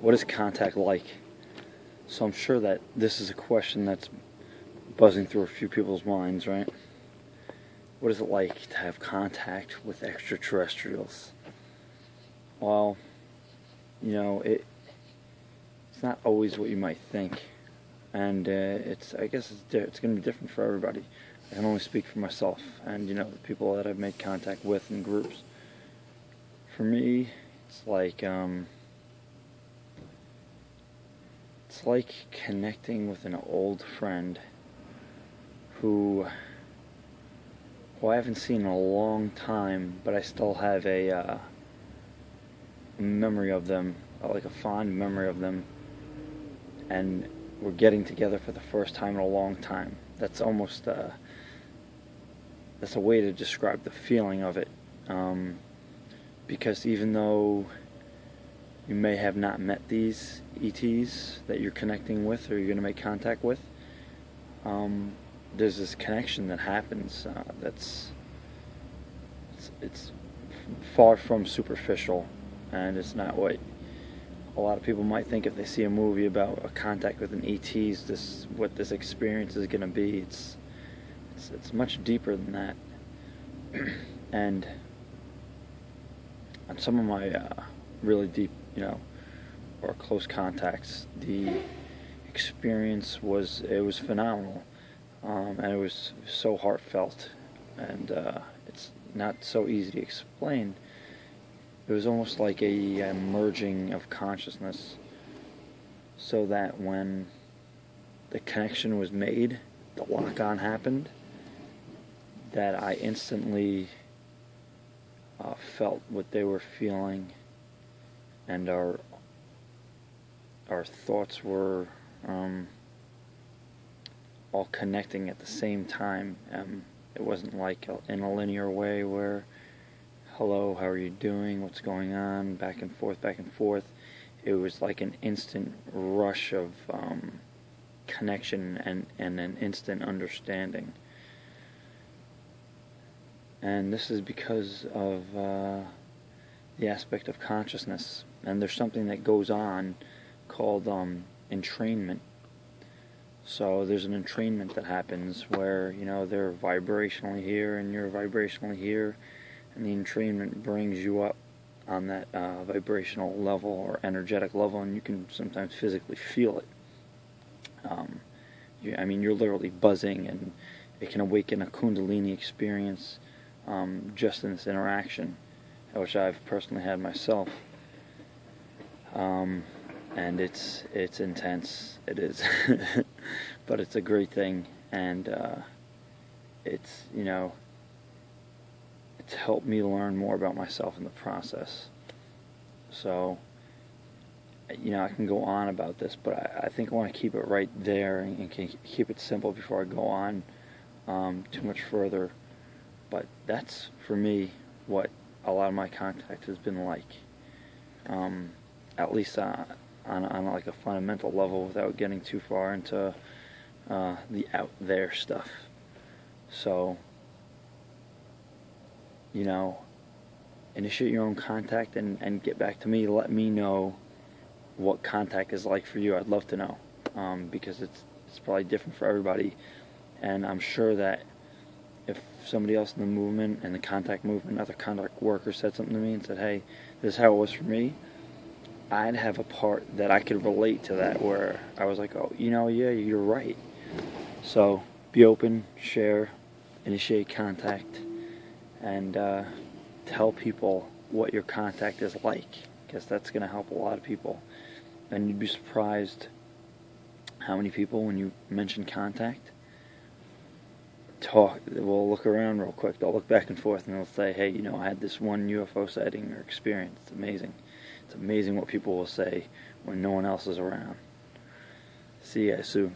What is contact like? So I'm sure that this is a question that's buzzing through a few people's minds, right? What is it like to have contact with extraterrestrials? Well, it's not always what you might think, and I guess it's going to be different for everybody. I can only speak for myself and the people that I've made contact with in groups. For me, it's like connecting with an old friend who I haven't seen in a long time, but I still have a memory of them, like a fond memory of them, and we're getting together for the first time in a long time. That's almost that's a way to describe the feeling of it, because even though you may have not met these ETs that you're connecting with or you're going to make contact with, there's this connection that happens it's far from superficial, and it's not what a lot of people might think if they see a movie about a contact with an ET. What this experience is going to be. It's much deeper than that. And on some of my really deep, or close contacts, the experience was phenomenal, and it was so heartfelt, and it's not so easy to explain. It was almost like a merging of consciousness, so that when the connection was made, the lock-on happened, that I instantly felt what they were feeling, and our thoughts were all connecting at the same time. It wasn't like in a linear way where, hello, how are you doing, what's going on, back and forth, back and forth. It was like an instant rush of connection and an instant understanding. And this is because of the aspect of consciousness. And there's something that goes on called entrainment. So there's an entrainment that happens where, they're vibrationally here and you're vibrationally here, and the entrainment brings you up on that vibrational level or energetic level, and you can sometimes physically feel it. You're literally buzzing, and it can awaken a Kundalini experience just in this interaction, which I've personally had myself. And it's intense. It is, but it's a great thing, and it's it's helped me learn more about myself in the process. So, I can go on about this, but I think I want to keep it right there and keep it simple before I go on too much further. But that's, for me, what a lot of my contact has been like, at least on like a fundamental level, without getting too far into the out there stuff. So, initiate your own contact and get back to me. Let me know what contact is like for you. I'd love to know, because it's probably different for everybody, and I'm sure that if somebody else in the movement, and the contact movement, other contact workers, said something to me and said, hey, this is how it was for me, I'd have a part that I could relate to that, where I was like, oh, yeah, you're right. So be open, share, initiate contact, and tell people what your contact is like, because that's going to help a lot of people. And you'd be surprised how many people, when you mention contact, we'll look around real quick. They'll look back and forth and they'll say, hey, I had this one UFO sighting or experience. It's amazing. It's amazing what people will say when no one else is around. See you guys soon.